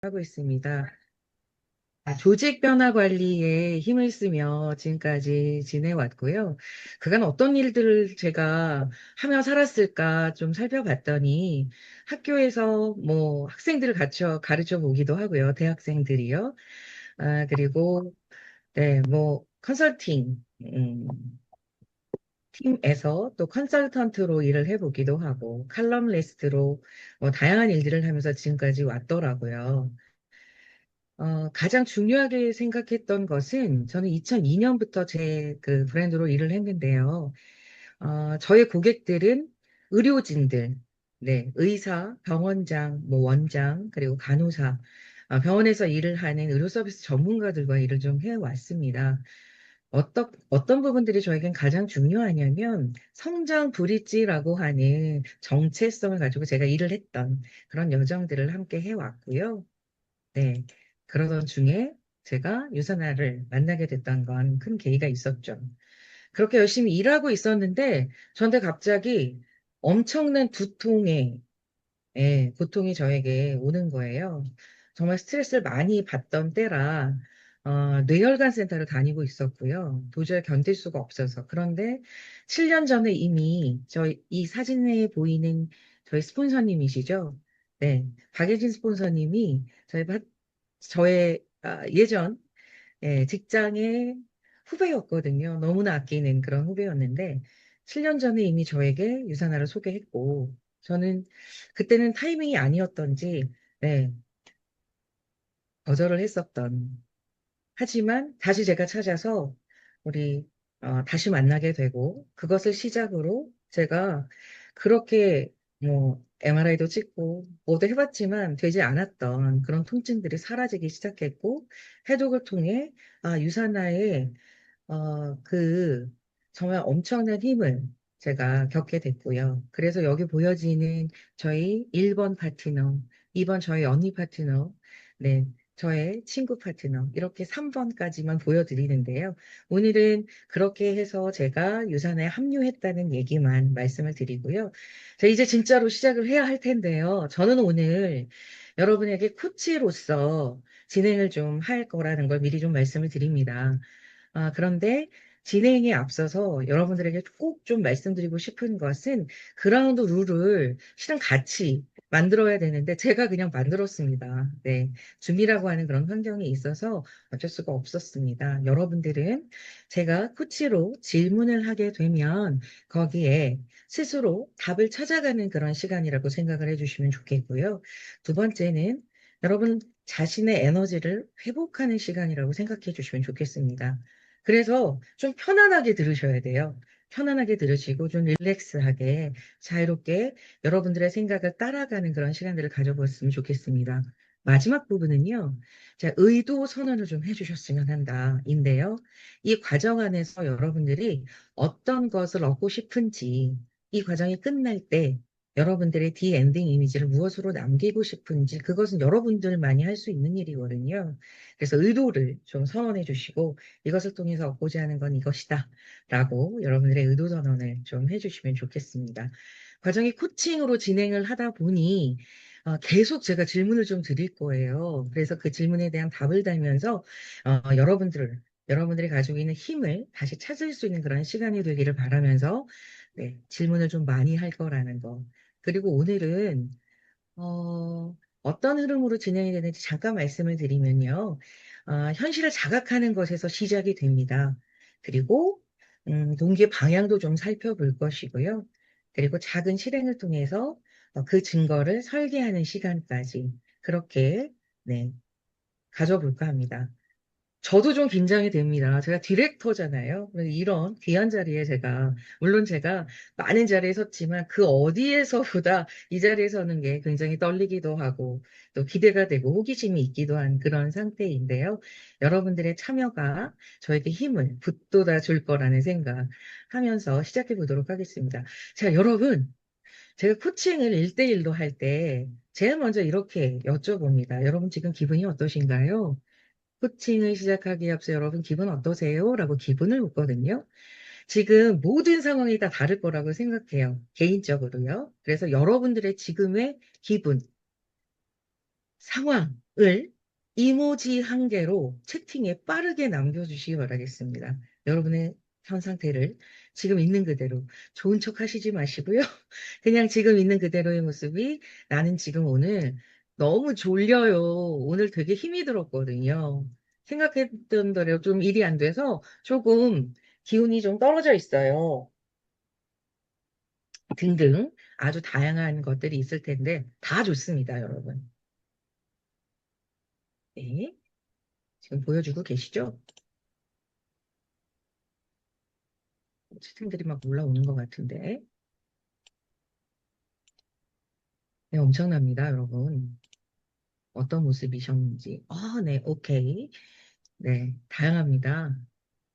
하고 있습니다. 조직 변화 관리에 힘을 쓰며 지금까지 지내왔고요. 그간 어떤 일들을 제가 하며 살았을까 좀 살펴봤더니 학교에서 뭐 학생들을 가르쳐 보기도 하고요. 대학생들이요. 그리고 네, 뭐 컨설팅 팀에서 또 컨설턴트로 일을 해보기도 하고 칼럼니스트로 뭐 다양한 일들을 하면서 지금까지 왔더라고요. 가장 중요하게 생각했던 것은 저는 2002년부터 제 그 브랜드로 일을 했는데요. 저의 고객들은 의료진들, 네, 의사, 병원장, 뭐 원장, 그리고 간호사, 병원에서 일을 하는 의료 서비스 전문가들과 일을 좀 해왔습니다. 어떤 부분들이 저에겐 가장 중요하냐면 성장 브릿지라고 하는 정체성을 가지고 제가 일을 했던 그런 여정들을 함께 해왔고요. 네. 그러던 중에 제가 유선아를 만나게 됐던 건 큰 계기가 있었죠. 그렇게 열심히 일하고 있었는데, 저한테 갑자기 엄청난 두통의 고통이 저에게 오는 거예요. 정말 스트레스를 많이 받던 때라, 뇌혈관 센터를 다니고 있었고요. 도저히 견딜 수가 없어서. 그런데 7년 전에 이미 이 사진에 보이는 저희 스폰서님이시죠? 네. 박예진 스폰서님이 저의 예전 직장의 후배였거든요. 너무나 아끼는 그런 후배였는데 7년 전에 이미 저에게 유산화를 소개했고 저는 그때는 타이밍이 아니었던지 네, 거절을 했었던 하지만 다시 제가 찾아서 우리 다시 만나게 되고 그것을 시작으로 제가 그렇게 뭐 MRI도 찍고 뭐도 해봤지만 되지 않았던 그런 통증들이 사라지기 시작했고 해독을 통해 유산화의 그 정말 엄청난 힘을 제가 겪게 됐고요. 그래서 여기 보여지는 저희 1번 파트너, 2번 저희 언니 파트너, 네, 저의 친구 파트너, 이렇게 3번까지만 보여드리는데요. 오늘은 그렇게 해서 제가 유산에 합류했다는 얘기만 말씀을 드리고요. 자, 이제 진짜로 시작을 해야 할 텐데요. 저는 오늘 여러분에게 코치로서 진행을 좀 할 거라는 걸 미리 좀 말씀을 드립니다. 그런데 진행에 앞서서 여러분들에게 꼭 좀 말씀드리고 싶은 것은 그라운드 룰을 실은 같이 만들어야 되는데 제가 그냥 만들었습니다. 네. 줌이라고 하는 그런 환경이 있어서 어쩔 수가 없었습니다. 여러분들은 제가 코치로 질문을 하게 되면 거기에 스스로 답을 찾아가는 그런 시간이라고 생각을 해주시면 좋겠고요. 두 번째는 여러분 자신의 에너지를 회복하는 시간이라고 생각해 주시면 좋겠습니다. 그래서 좀 편안하게 들으셔야 돼요. 편안하게 들으시고 좀 릴렉스하게 자유롭게 여러분들의 생각을 따라가는 그런 시간들을 가져보았으면 좋겠습니다. 마지막 부분은요. 자, 의도 선언을 좀 해주셨으면 한다인데요. 이 과정 안에서 여러분들이 어떤 것을 얻고 싶은지 이 과정이 끝날 때 여러분들의 디엔딩 이미지를 무엇으로 남기고 싶은지 그것은 여러분들만이 할 수 있는 일이거든요. 그래서 의도를 좀 선언해 주시고 이것을 통해서 얻고자 하는 건 이것이다. 라고 여러분들의 의도 선언을 좀 해주시면 좋겠습니다. 과정이 코칭으로 진행을 하다 보니 계속 제가 질문을 좀 드릴 거예요. 그래서 그 질문에 대한 답을 달면서 여러분들이 가지고 있는 힘을 다시 찾을 수 있는 그런 시간이 되기를 바라면서 네, 질문을 좀 많이 할 거라는 거. 그리고 오늘은 어떤 흐름으로 진행이 되는지 잠깐 말씀을 드리면요. 현실을 자각하는 것에서 시작이 됩니다. 그리고 동기의 방향도 좀 살펴볼 것이고요. 그리고 작은 실행을 통해서 그 증거를 설계하는 시간까지 그렇게 네, 가져볼까 합니다. 저도 좀 긴장이 됩니다. 제가 디렉터잖아요. 그래서 이런 귀한 자리에 물론 제가 많은 자리에 섰지만 그 어디에서보다 이 자리에 서는 게 굉장히 떨리기도 하고 또 기대가 되고 호기심이 있기도 한 그런 상태인데요. 여러분들의 참여가 저에게 힘을 북돋아 줄 거라는 생각 하면서 시작해 보도록 하겠습니다. 자, 여러분, 제가 코칭을 1대1로 할 때 제일 먼저 이렇게 여쭤봅니다. 여러분 지금 기분이 어떠신가요? 코칭을 시작하기에 앞서 여러분 기분 어떠세요? 라고 기분을 묻거든요. 지금 모든 상황이 다 다를 거라고 생각해요. 개인적으로요. 그래서 여러분들의 지금의 기분, 상황, 이모지 한 개로 채팅에 빠르게 남겨주시기 바라겠습니다. 여러분의 현 상태를 지금 있는 그대로 좋은 척 하시지 마시고요. 그냥 지금 있는 그대로의 모습이 나는 지금 오늘 너무 졸려요. 오늘 되게 힘이 들었거든요. 생각했던 대로 좀 일이 안 돼서 조금 기운이 좀 떨어져 있어요. 등등 아주 다양한 것들이 있을 텐데 다 좋습니다, 여러분. 네, 지금 보여주고 계시죠? 채팅들이 막 올라오는 것 같은데. 네, 엄청납니다, 여러분. 어떤 모습이셨는지. 아, 네, 오케이. 네, 다양합니다.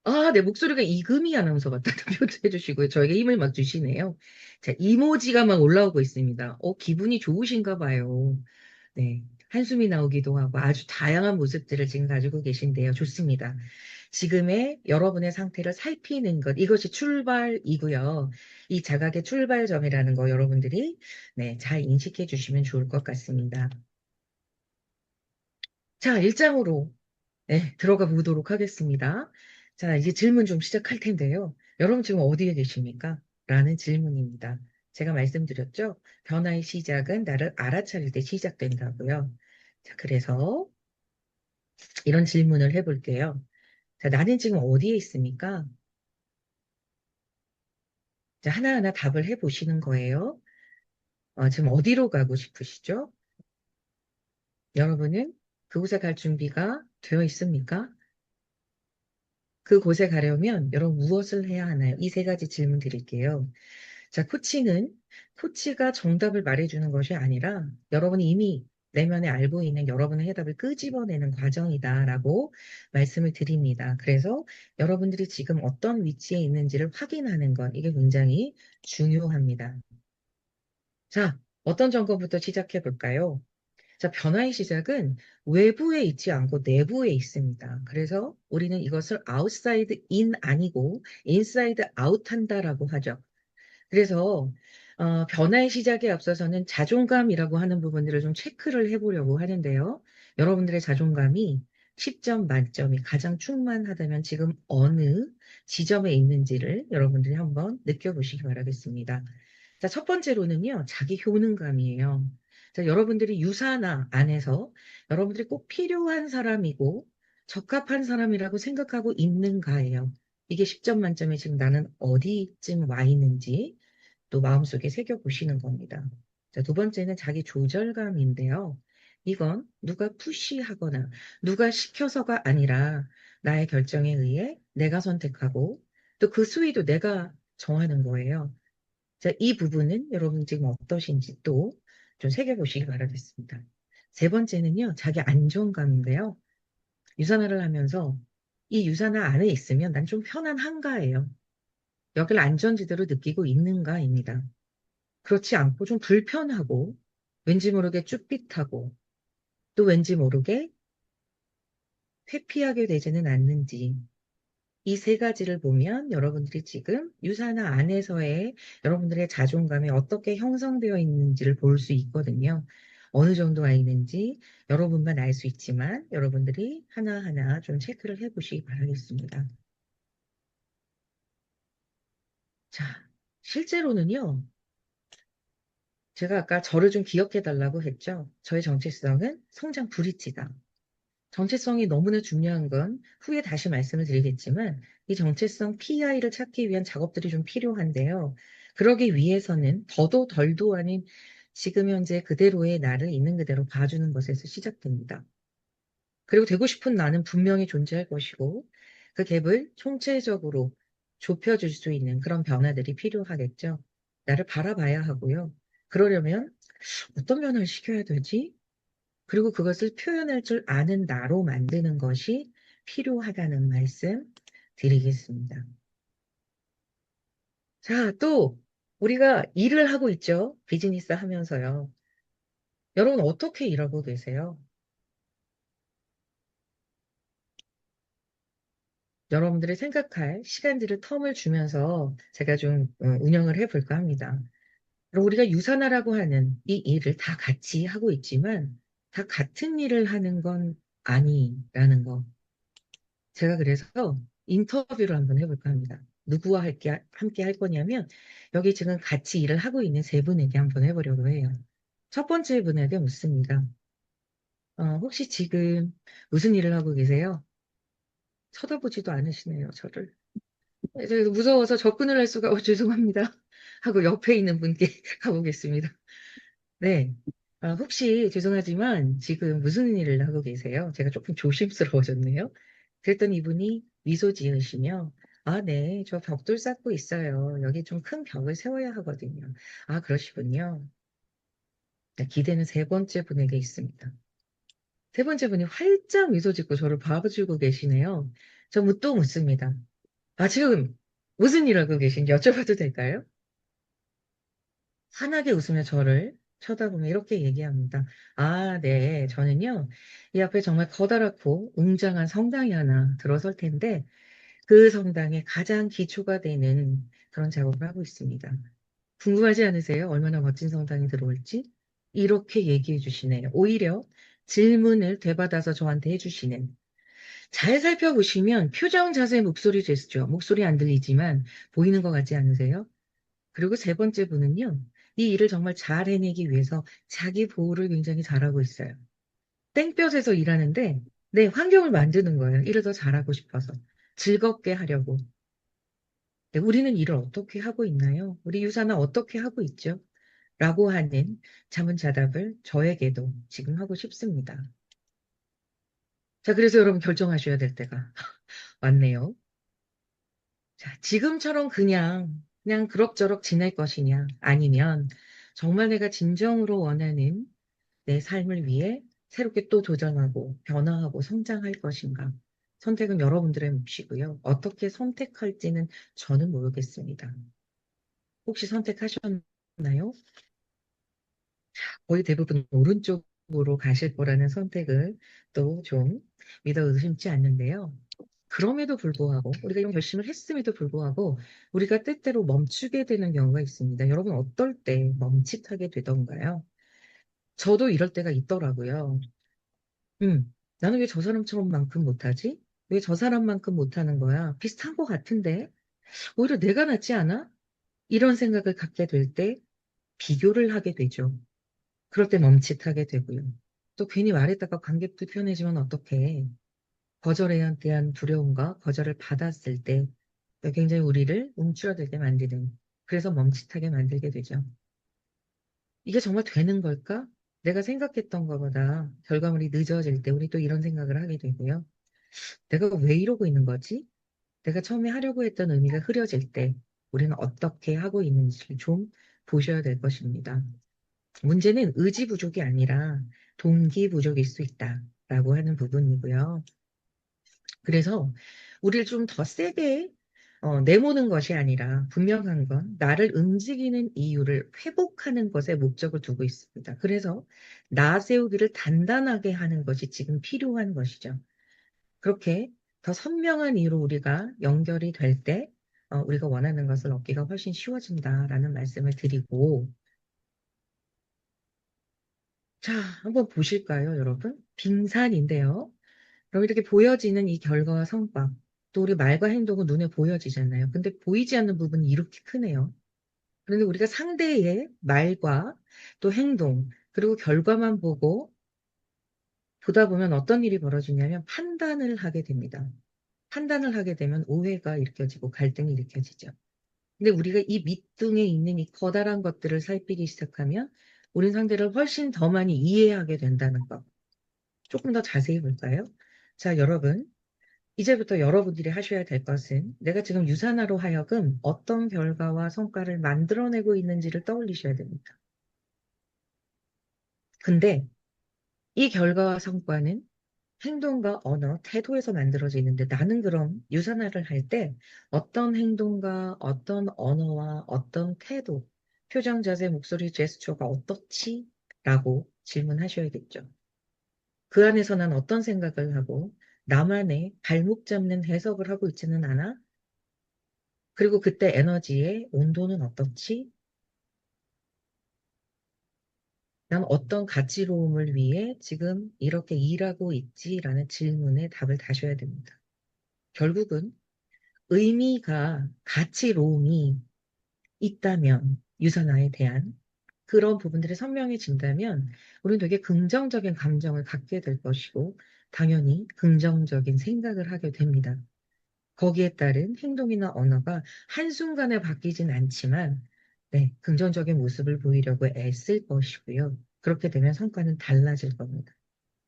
아, 네, 목소리가 이금희 아나운서 같다는 표현도 해주시고요. 저에게 힘을 막 주시네요. 자, 이모지가 막 올라오고 있습니다. 기분이 좋으신가 봐요. 네, 한숨이 나오기도 하고 아주 다양한 모습들을 지금 가지고 계신데요. 좋습니다. 지금의 여러분의 상태를 살피는 것, 이것이 출발이고요. 이 자각의 출발점이라는 거 여러분들이 네, 잘 인식해 주시면 좋을 것 같습니다. 자, 일장으로 네, 들어가 보도록 하겠습니다. 자, 이제 질문 좀 시작할 텐데요. 여러분 지금 어디에 계십니까? 라는 질문입니다. 제가 말씀드렸죠? 변화의 시작은 나를 알아차릴 때 시작된다고요. 자, 그래서 이런 질문을 해볼게요. 자, 나는 지금 어디에 있습니까? 자, 하나하나 답을 해보시는 거예요. 지금 어디로 가고 싶으시죠? 여러분은 그곳에 갈 준비가 되어 있습니까? 그곳에 가려면 여러분 무엇을 해야 하나요? 이 세 가지 질문 드릴게요. 자, 코치가 정답을 말해주는 것이 아니라 여러분이 이미 내면에 알고 있는 여러분의 해답을 끄집어내는 과정이다라고 말씀을 드립니다. 그래서 여러분들이 지금 어떤 위치에 있는지를 확인하는 것, 이게 굉장히 중요합니다. 자, 어떤 점검부터 시작해 볼까요? 자, 변화의 시작은 외부에 있지 않고 내부에 있습니다. 그래서 우리는 이것을 outside in 아니고 inside out 한다라고 하죠. 그래서 변화의 시작에 앞서서는 자존감이라고 하는 부분들을 좀 체크를 해보려고 하는데요. 여러분들의 자존감이 10점 만점이 가장 충만하다면 지금 어느 지점에 있는지를 여러분들이 한번 느껴보시기 바라겠습니다. 자, 첫 번째로는요, 자기 효능감이에요. 자, 여러분들이 유사나 안에서 여러분들이 꼭 필요한 사람이고 적합한 사람이라고 생각하고 있는가예요. 이게 10점 만점에 지금 나는 어디쯤 와 있는지 또 마음속에 새겨보시는 겁니다. 자, 두 번째는 자기 조절감인데요. 이건 누가 푸시하거나 누가 시켜서가 아니라 나의 결정에 의해 내가 선택하고 또 그 수위도 내가 정하는 거예요. 자, 이 부분은 여러분 지금 어떠신지 또 좀 새겨보시기 바라겠습니다. 세 번째는요, 자기 안정감인데요. 유산화를 하면서 이 유산화 안에 있으면 난 좀 편안한가예요. 여길 안전지대로 느끼고 있는가입니다. 그렇지 않고 좀 불편하고 왠지 모르게 쭈삣하고 또 왠지 모르게 회피하게 되지는 않는지 이 세 가지를 보면 여러분들이 지금 유산화 안에서의 여러분들의 자존감이 어떻게 형성되어 있는지를 볼 수 있거든요. 어느 정도 와 있는지 여러분만 알 수 있지만 여러분들이 하나하나 좀 체크를 해보시기 바라겠습니다. 자, 실제로는요. 제가 아까 저를 좀 기억해 달라고 했죠. 저의 정체성은 성장 브릿지다. 정체성이 너무나 중요한 건 후에 다시 말씀을 드리겠지만 이 정체성 PI를 찾기 위한 작업들이 좀 필요한데요. 그러기 위해서는 더도 덜도 아닌 지금 현재 그대로의 나를 있는 그대로 봐주는 것에서 시작됩니다. 그리고 되고 싶은 나는 분명히 존재할 것이고 그 갭을 총체적으로 좁혀줄 수 있는 그런 변화들이 필요하겠죠. 나를 바라봐야 하고요. 그러려면 어떤 변화를 시켜야 되지? 그리고 그것을 표현할 줄 아는 나로 만드는 것이 필요하다는 말씀 드리겠습니다. 자, 또 우리가 일을 하고 있죠. 비즈니스 하면서요. 여러분 어떻게 일하고 계세요? 여러분들이 생각할 시간들을 텀을 주면서 제가 좀 운영을 해볼까 합니다. 그리고 우리가 유산화라고 하는 이 일을 다 같이 하고 있지만 다 같은 일을 하는 건 아니라는 거. 제가 그래서 인터뷰를 한번 해볼까 합니다. 누구와 함께 할 거냐면, 여기 지금 같이 일을 하고 있는 세 분에게 한번 해보려고 해요. 첫 번째 분에게 묻습니다. 혹시 지금 무슨 일을 하고 계세요? 쳐다보지도 않으시네요, 저를. 제가 무서워서 접근을 할 수가, 죄송합니다. 하고 옆에 있는 분께 가보겠습니다. 네. 혹시 죄송하지만 지금 무슨 일을 하고 계세요? 제가 조금 조심스러워졌네요. 그랬더니 이분이 미소 지으시며, 아, 네, 저 벽돌 쌓고 있어요. 여기 좀 큰 벽을 세워야 하거든요. 아, 그러시군요. 네, 기대는 세 번째 분에게 있습니다. 세 번째 분이 활짝 미소 짓고 저를 봐주고 계시네요. 또 묻습니다. 아, 지금 무슨 일 하고 계신지 여쭤봐도 될까요? 환하게 웃으며 저를 쳐다보며 이렇게 얘기합니다. 아, 네. 저는요, 이 앞에 정말 커다랗고 웅장한 성당이 하나 들어설 텐데, 그 성당의 가장 기초가 되는 그런 작업을 하고 있습니다. 궁금하지 않으세요? 얼마나 멋진 성당이 들어올지? 이렇게 얘기해 주시네요. 오히려 질문을 되받아서 저한테 해주시는. 잘 살펴보시면 표정, 자세, 목소리 제스처, 목소리 안 들리지만 보이는 것 같지 않으세요? 그리고 세 번째 분은요, 이 일을 정말 잘 해내기 위해서 자기 보호를 굉장히 잘하고 있어요. 땡볕에서 일하는데, 네, 환경을 만드는 거예요. 일을 더 잘하고 싶어서. 즐겁게 하려고. 네, 우리는 일을 어떻게 하고 있나요? 우리 유사는 어떻게 하고 있죠? 라고 하는 자문자답을 저에게도 지금 하고 싶습니다. 자, 그래서 여러분 결정하셔야 될 때가 왔네요. 자, 지금처럼 그냥 그럭저럭 지낼 것이냐, 아니면 정말 내가 진정으로 원하는 내 삶을 위해 새롭게 또 도전하고 변화하고 성장할 것인가. 선택은 여러분들의 몫이고요. 어떻게 선택할지는 저는 모르겠습니다. 혹시 선택하셨나요? 거의 대부분 오른쪽으로 가실 거라는 선택을 또 좀 믿어 의심치 않는데요. 그럼에도 불구하고 우리가 이런 결심을 했음에도 불구하고 우리가 때때로 멈추게 되는 경우가 있습니다. 여러분 어떨 때 멈칫하게 되던가요? 저도 이럴 때가 있더라고요. 나는 왜 저 사람처럼만큼 못하지? 왜 저 사람만큼 못하는 거야? 비슷한 것 같은데 오히려 내가 낫지 않아? 이런 생각을 갖게 될 때 비교를 하게 되죠. 그럴 때 멈칫하게 되고요. 또 괜히 말했다가 관계 불편해지면 어떡해. 거절에 대한 두려움과 거절을 받았을 때 굉장히 우리를 움츠러들게 만드는, 그래서 멈칫하게 만들게 되죠. 이게 정말 되는 걸까? 내가 생각했던 것보다 결과물이 늦어질 때 우리 또 이런 생각을 하게 되고요. 내가 왜 이러고 있는 거지? 내가 처음에 하려고 했던 의미가 흐려질 때 우리는 어떻게 하고 있는지를 좀 보셔야 될 것입니다. 문제는 의지 부족이 아니라 동기 부족일 수 있다라고 하는 부분이고요. 그래서 우리를 좀 더 세게 내모는 것이 아니라 분명한 건 나를 움직이는 이유를 회복하는 것에 목적을 두고 있습니다. 그래서 나 세우기를 단단하게 하는 것이 지금 필요한 것이죠. 그렇게 더 선명한 이유로 우리가 연결이 될 때 우리가 원하는 것을 얻기가 훨씬 쉬워진다라는 말씀을 드리고 자, 한번 보실까요, 여러분? 빙산인데요. 그럼 이렇게 보여지는 이 결과와 성과, 또 우리 말과 행동은 눈에 보여지잖아요. 근데 보이지 않는 부분이 이렇게 크네요. 그런데 우리가 상대의 말과 또 행동, 그리고 결과만 보다 보면 어떤 일이 벌어지냐면 판단을 하게 됩니다. 판단을 하게 되면 오해가 일으켜지고 갈등이 일으켜지죠. 근데 우리가 이 밑둥에 있는 이 커다란 것들을 살피기 시작하면 우린 상대를 훨씬 더 많이 이해하게 된다는 것. 조금 더 자세히 볼까요? 자, 여러분. 이제부터 여러분들이 하셔야 될 것은 내가 지금 유산화로 하여금 어떤 결과와 성과를 만들어내고 있는지를 떠올리셔야 됩니다. 근데 이 결과와 성과는 행동과 언어, 태도에서 만들어지는데 나는 그럼 유산화를 할 때 어떤 행동과 어떤 언어와 어떤 태도, 표정, 자세, 목소리, 제스처가 어떻지? 라고 질문하셔야겠죠. 그 안에서 난 어떤 생각을 하고 나만의 발목 잡는 해석을 하고 있지는 않아? 그리고 그때 에너지의 온도는 어떻지? 난 어떤 가치로움을 위해 지금 이렇게 일하고 있지라는 질문에 답을 다셔야 됩니다. 결국은 의미가 가치로움이 있다면 유산화에 대한 그런 부분들이 선명해진다면 우리는 되게 긍정적인 감정을 갖게 될 것이고 당연히 긍정적인 생각을 하게 됩니다. 거기에 따른 행동이나 언어가 한순간에 바뀌진 않지만 네, 긍정적인 모습을 보이려고 애쓸 것이고요. 그렇게 되면 성과는 달라질 겁니다.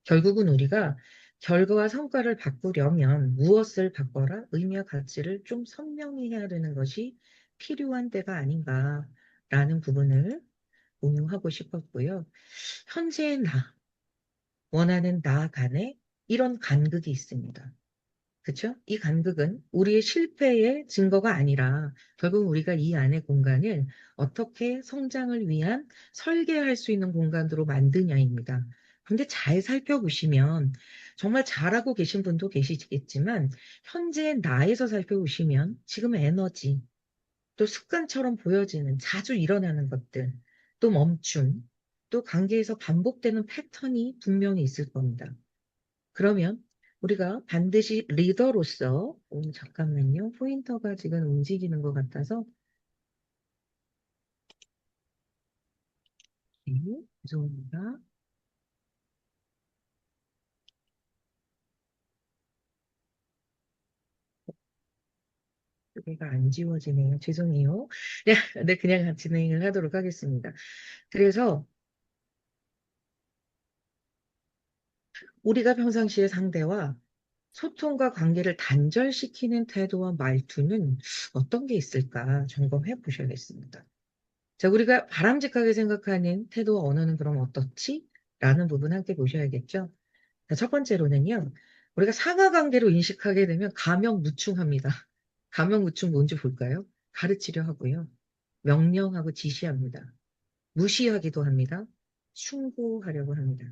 결국은 우리가 결과와 성과를 바꾸려면 무엇을 바꿔라? 의미와 가치를 좀 선명히 해야 되는 것이 필요한 때가 아닌가라는 부분을 공유하고 싶었고요. 현재의 나, 원하는 나 간에 이런 간극이 있습니다. 그쵸? 이 간극은 우리의 실패의 증거가 아니라 결국 우리가 이 안의 공간을 어떻게 성장을 위한 설계할 수 있는 공간으로 만드냐입니다. 근데 잘 살펴보시면 정말 잘하고 계신 분도 계시겠지만 현재의 나에서 살펴보시면 지금의 에너지 또 습관처럼 보여지는 자주 일어나는 것들 또 멈춤 또 관계에서 반복되는 패턴이 분명히 있을 겁니다. 그러면 우리가 반드시 리더로서, 잠깐만요. 포인터가 지금 움직이는 것 같아서, 네, 죄송합니다. 여기가 안 지워지네요. 죄송해요. 네, 네, 그냥 진행을 하도록 하겠습니다. 그래서 우리가 평상시에 상대와 소통과 관계를 단절시키는 태도와 말투는 어떤 게 있을까 점검해 보셔야겠습니다. 자, 우리가 바람직하게 생각하는 태도와 언어는 그럼 어떻지? 라는 부분 함께 보셔야겠죠. 자, 첫 번째로는요, 우리가 상하관계로 인식하게 되면 가명무충합니다. 가명무충 뭔지 볼까요? 가르치려 하고요. 명령하고 지시합니다. 무시하기도 합니다. 충고하려고 합니다.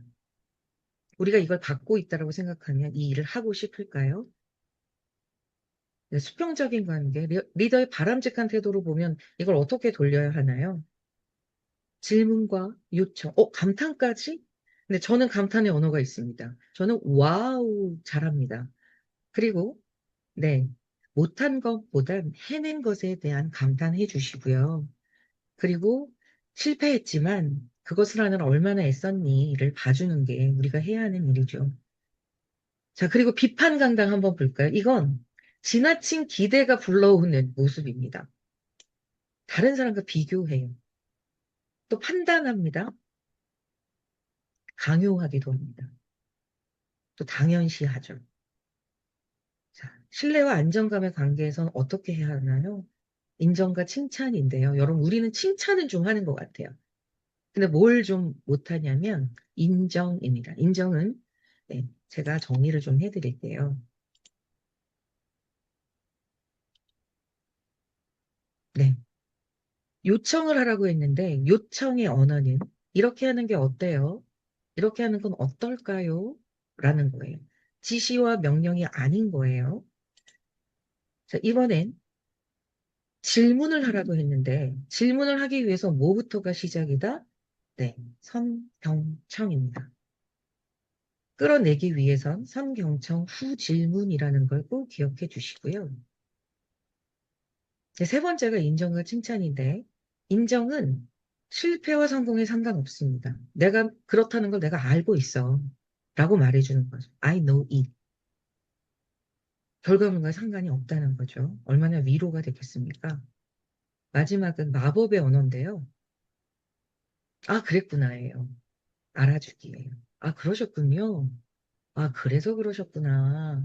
우리가 이걸 받고 있다고 생각하면 이 일을 하고 싶을까요? 네, 수평적인 관계, 리더의 바람직한 태도로 보면 이걸 어떻게 돌려야 하나요? 질문과 요청, 감탄까지? 근데 저는 감탄의 언어가 있습니다. 저는 와우, 잘합니다. 그리고 네. 못한 것보단 해낸 것에 대한 감탄해 주시고요. 그리고 실패했지만 그것을 하느라 얼마나 애썼니를 봐주는 게 우리가 해야 하는 일이죠. 자, 그리고 비판 강당 한번 볼까요? 이건 지나친 기대가 불러오는 모습입니다. 다른 사람과 비교해요. 또 판단합니다. 강요하기도 합니다. 또 당연시하죠. 자, 신뢰와 안정감의 관계에서는 어떻게 해야 하나요? 인정과 칭찬인데요. 여러분, 우리는 칭찬은 좀 하는 것 같아요. 근데 뭘 좀 못하냐면, 인정입니다. 인정은, 네, 제가 정리를 좀 해드릴게요. 네. 요청을 하라고 했는데, 요청의 언어는, 이렇게 하는 게 어때요? 이렇게 하는 건 어떨까요? 라는 거예요. 지시와 명령이 아닌 거예요. 자, 이번엔 질문을 하라고 했는데, 질문을 하기 위해서 뭐부터가 시작이다? 네, 선경청입니다. 끌어내기 위해선 선경청 후 질문이라는 걸 꼭 기억해 주시고요. 이제 세 번째가 인정과 칭찬인데, 인정은 실패와 성공에 상관없습니다. 내가 그렇다는 걸 내가 알고 있어. 라고 말해주는 거죠. I know it. 결과물과 상관이 없다는 거죠. 얼마나 위로가 되겠습니까? 마지막은 마법의 언어인데요. 아, 그랬구나예요. 알아주기예요. 아, 그러셨군요. 아, 그래서 그러셨구나.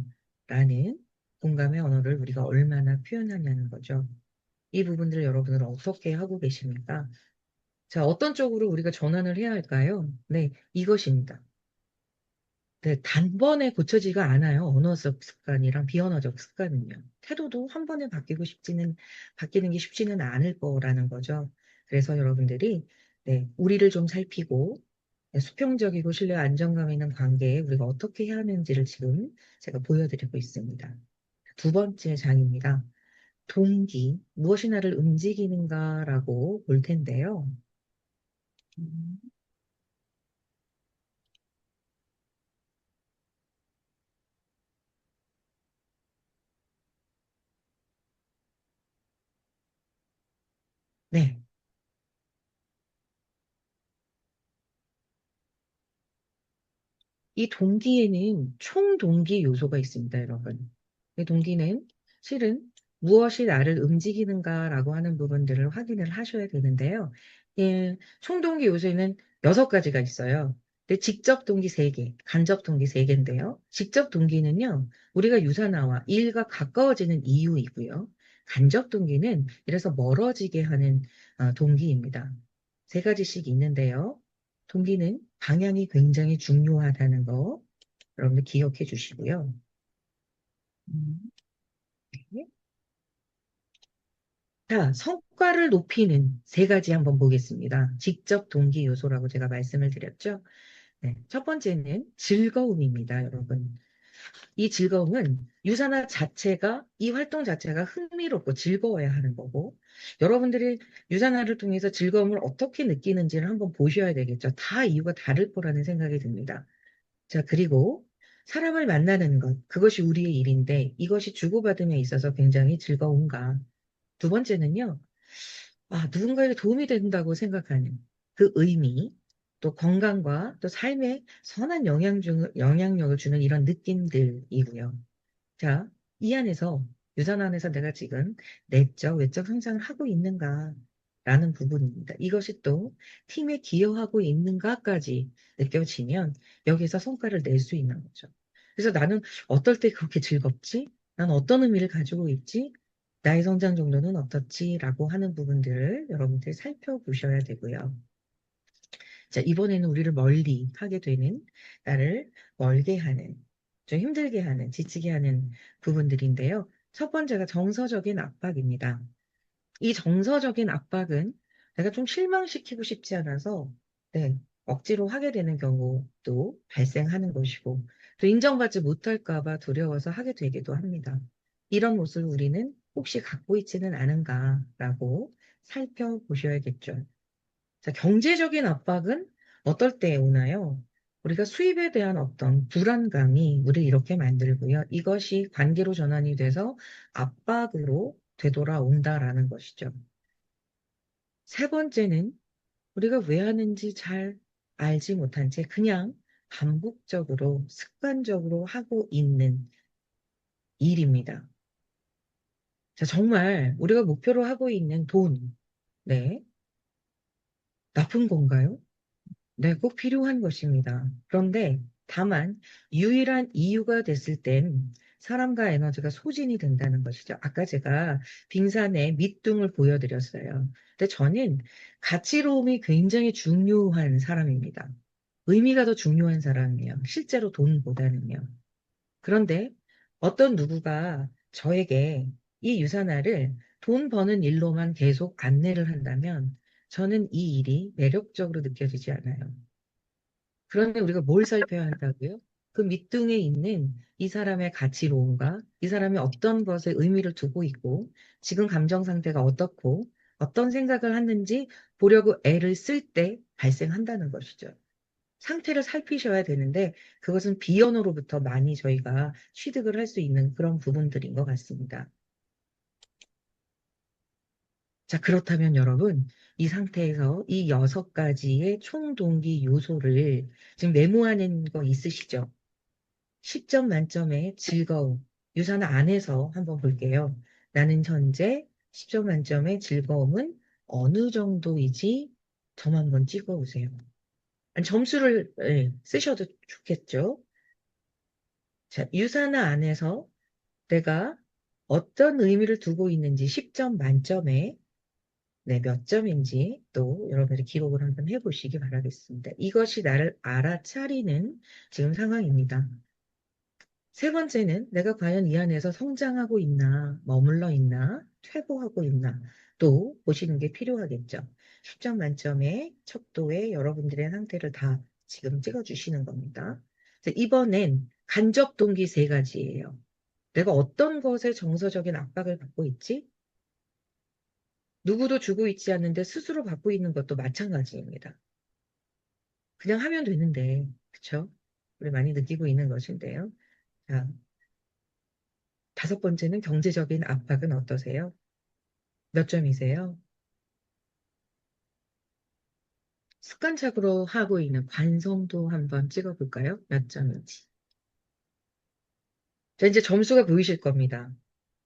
라는 공감의 언어를 우리가 얼마나 표현하냐는 거죠. 이 부분들을 여러분은 어떻게 하고 계십니까? 자, 어떤 쪽으로 우리가 전환을 해야 할까요? 네, 이것입니다. 네, 단번에 고쳐지가 않아요. 언어적 습관이랑 비언어적 습관은요. 태도도 한 번에 바뀌는 게 쉽지는 않을 거라는 거죠. 그래서 여러분들이, 네, 우리를 좀 살피고, 네, 수평적이고 신뢰 안정감 있는 관계에 우리가 어떻게 해야 하는지를 지금 제가 보여드리고 있습니다. 두 번째 장입니다. 동기, 무엇이 나를 움직이는가라고 볼 텐데요. 음. 네. 이 동기에는 총동기 요소가 있습니다, 여러분. 이 동기는 실은 무엇이 나를 움직이는가라고 하는 부분들을 확인을 하셔야 되는데요. 예, 총동기 요소에는 6가지가 있어요. 근데 직접 동기 3개, 간접 동기 3개인데요. 직접 동기는요, 우리가 유사나와 일과 가까워지는 이유이고요. 간접 동기는 이래서 멀어지게 하는 동기입니다. 3가지씩 있는데요. 동기는 방향이 굉장히 중요하다는 거 여러분들 기억해 주시고요. 음, 네. 자, 성과를 높이는 3가지 한번 보겠습니다. 직접 동기 요소라고 제가 말씀을 드렸죠. 네, 첫 번째는 즐거움입니다, 여러분. 이 즐거움은 유산화 자체가, 이 활동 자체가 흥미롭고 즐거워야 하는 거고, 여러분들이 유산화를 통해서 즐거움을 어떻게 느끼는지를 한번 보셔야 되겠죠. 다 이유가 다를 거라는 생각이 듭니다. 자, 그리고 사람을 만나는 것, 그것이 우리의 일인데 이것이 주고받음에 있어서 굉장히 즐거운가. 두 번째는요, 누군가에게 도움이 된다고 생각하는 그 의미, 또 건강과 또 삶에 선한 영향력을 주는 이런 느낌들이고요. 자, 이 안에서, 유산 안에서 내가 지금 내적, 외적 성장을 하고 있는가라는 부분입니다. 이것이 또 팀에 기여하고 있는가까지 느껴지면 여기서 성과를 낼 수 있는 거죠. 그래서 나는 어떨 때 그렇게 즐겁지? 난 어떤 의미를 가지고 있지? 나의 성장 정도는 어떻지? 라고 하는 부분들을 여러분들 살펴보셔야 되고요. 자, 이번에는 우리를 멀리 하게 되는, 나를 멀게 하는, 좀 힘들게 하는, 지치게 하는 부분들인데요. 첫 번째가 정서적인 압박입니다. 이 정서적인 압박은 내가 좀 실망시키고 싶지 않아서, 네, 억지로 하게 되는 경우도 발생하는 것이고, 또 인정받지 못할까 봐 두려워서 하게 되기도 합니다. 이런 모습을 우리는 혹시 갖고 있지는 않은가라고 살펴보셔야겠죠. 자, 경제적인 압박은 어떨 때 오나요? 우리가 수입에 대한 어떤 불안감이 우리를 이렇게 만들고요. 이것이 관계로 전환이 돼서 압박으로 되돌아온다라는 것이죠. 세 번째는 우리가 왜 하는지 잘 알지 못한 채 그냥 반복적으로 습관적으로 하고 있는 일입니다. 자, 정말 우리가 목표로 하고 있는 돈, 네, 나쁜 건가요? 네, 꼭 필요한 것입니다. 그런데 다만 유일한 이유가 됐을 땐 사람과 에너지가 소진이 된다는 것이죠. 아까 제가 빙산의 밑둥을 보여드렸어요. 근데 저는 가치로움이 굉장히 중요한 사람입니다. 의미가 더 중요한 사람이에요. 실제로 돈보다는요. 그런데 어떤 누구가 저에게 이 유산화를 돈 버는 일로만 계속 안내를 한다면 저는 이 일이 매력적으로 느껴지지 않아요. 그런데 우리가 뭘 살펴야 한다고요? 그 밑둥에 있는 이 사람의 가치로움과 이 사람이 어떤 것에 의미를 두고 있고 지금 감정 상태가 어떻고 어떤 생각을 하는지 보려고 애를 쓸 때 발생한다는 것이죠. 상태를 살피셔야 되는데 그것은 비언어로부터 많이 저희가 취득을 할 수 있는 그런 부분들인 것 같습니다. 자, 그렇다면 여러분, 이 상태에서 이 6가지의 총동기 요소를 지금 메모하는 거 있으시죠? 10점 만점의 즐거움. 유산 안에서 한번 볼게요. 나는 현재 10점 만점의 즐거움은 어느 정도이지? 점 한번 찍어 보세요. 아니, 점수를 쓰셔도 좋겠죠? 자, 유산화 안에서 내가 어떤 의미를 두고 있는지 10점 만점에 네, 몇 점인지 또 여러분들이 기록을 한번 해보시기 바라겠습니다. 이것이 나를 알아차리는 지금 상황입니다. 세 번째는 내가 과연 이 안에서 성장하고 있나, 머물러 있나, 퇴보하고 있나, 또 보시는 게 필요하겠죠. 10점 만점의 척도에 여러분들의 상태를 다 지금 찍어주시는 겁니다. 이번엔 간접 동기 3가지예요. 내가 어떤 것에 정서적인 압박을 받고 있지? 누구도 주고 있지 않는데 스스로 받고 있는 것도 마찬가지입니다. 그냥 하면 되는데, 그쵸? 우리 많이 느끼고 있는 것인데요. 자, 5번째는 경제적인 압박은 어떠세요? 몇 점이세요? 습관적으로 하고 있는 관성도 한번 찍어볼까요? 몇 점인지. 자, 이제 점수가 보이실 겁니다.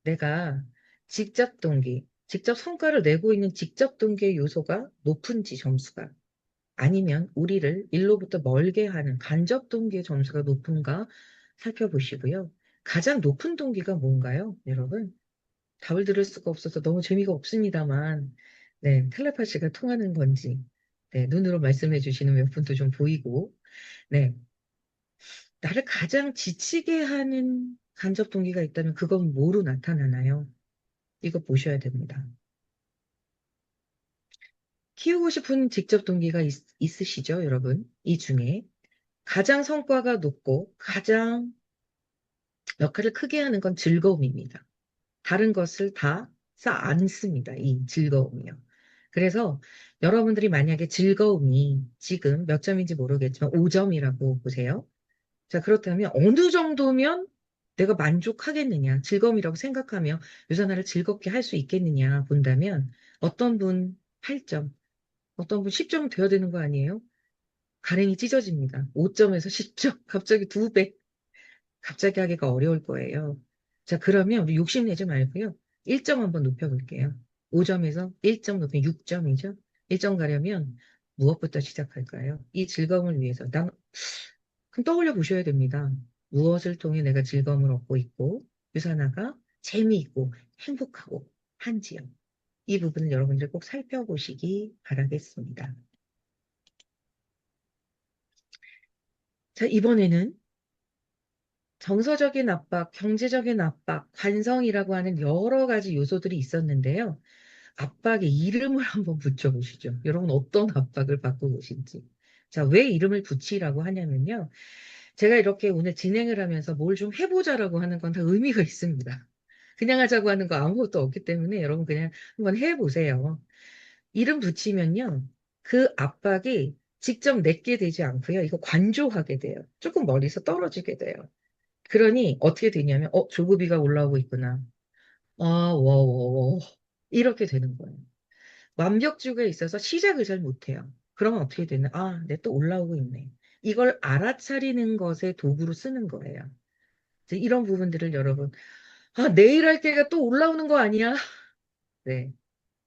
내가 직접 동기, 직접 성과를 내고 있는 직접 동기의 요소가 높은지 점수가 아니면 우리를 일로부터 멀게 하는 간접 동기의 점수가 높은가 살펴보시고요. 가장 높은 동기가 뭔가요, 여러분? 답을 들을 수가 없어서 너무 재미가 없습니다만, 네, 텔레파시가 통하는 건지, 네, 눈으로 말씀해 주시는 몇 분도 좀 보이고, 네, 나를 가장 지치게 하는 간접 동기가 있다면 그건 뭐로 나타나나요? 이거 보셔야 됩니다. 키우고 싶은 직접 동기가 있으시죠, 여러분? 이 중에 가장 성과가 높고 가장 역할을 크게 하는 건 즐거움입니다. 다른 것을 다 쌓 않습니다. 이 즐거움이요. 그래서 여러분들이 만약에 즐거움이 지금 몇 점인지 모르겠지만 5점이라고 보세요. 자, 그렇다면 어느 정도면 내가 만족하겠느냐, 즐거움이라고 생각하며 유산화를 즐겁게 할 수 있겠느냐 본다면 어떤 분 8점, 어떤 분 10점 돼야 되는 거 아니에요? 가랭이 찢어집니다. 5점에서 10점, 갑자기 2배. 갑자기 하기가 어려울 거예요. 자, 그러면 우리 욕심내지 말고요. 1점 한번 높여볼게요. 5점에서 1점 높이면 6점이죠. 1점 가려면 무엇부터 시작할까요? 이 즐거움을 위해서. 그럼 떠올려 보셔야 됩니다. 무엇을 통해 내가 즐거움을 얻고 있고, 유산화가 재미있고 행복하고 한지요. 이 부분을 여러분들 꼭 살펴보시기 바라겠습니다. 자, 이번에는 정서적인 압박, 경제적인 압박, 관성이라고 하는 여러 가지 요소들이 있었는데요. 압박의 이름을 한번 붙여보시죠. 여러분 어떤 압박을 받고 계신지. 자, 왜 이름을 붙이라고 하냐면요. 제가 이렇게 오늘 진행을 하면서 뭘 좀 해보자라고 하는 건 다 의미가 있습니다. 그냥 하자고 하는 거 아무것도 없기 때문에 여러분 그냥 한번 해보세요. 이름 붙이면요. 그 압박이 직접 내게 되지 않고요. 이거 관조하게 돼요. 조금 멀리서 떨어지게 돼요. 그러니 어떻게 되냐면, 조급이가 올라오고 있구나. 아, 워워워. 이렇게 되는 거예요. 완벽주의에 있어서 시작을 잘 못해요. 그러면 어떻게 되나? 아, 내 또 올라오고 있네. 이걸 알아차리는 것에 도구로 쓰는 거예요. 이제 이런 부분들을 여러분, 아, 내일 할 게가 또 올라오는 거 아니야? 네.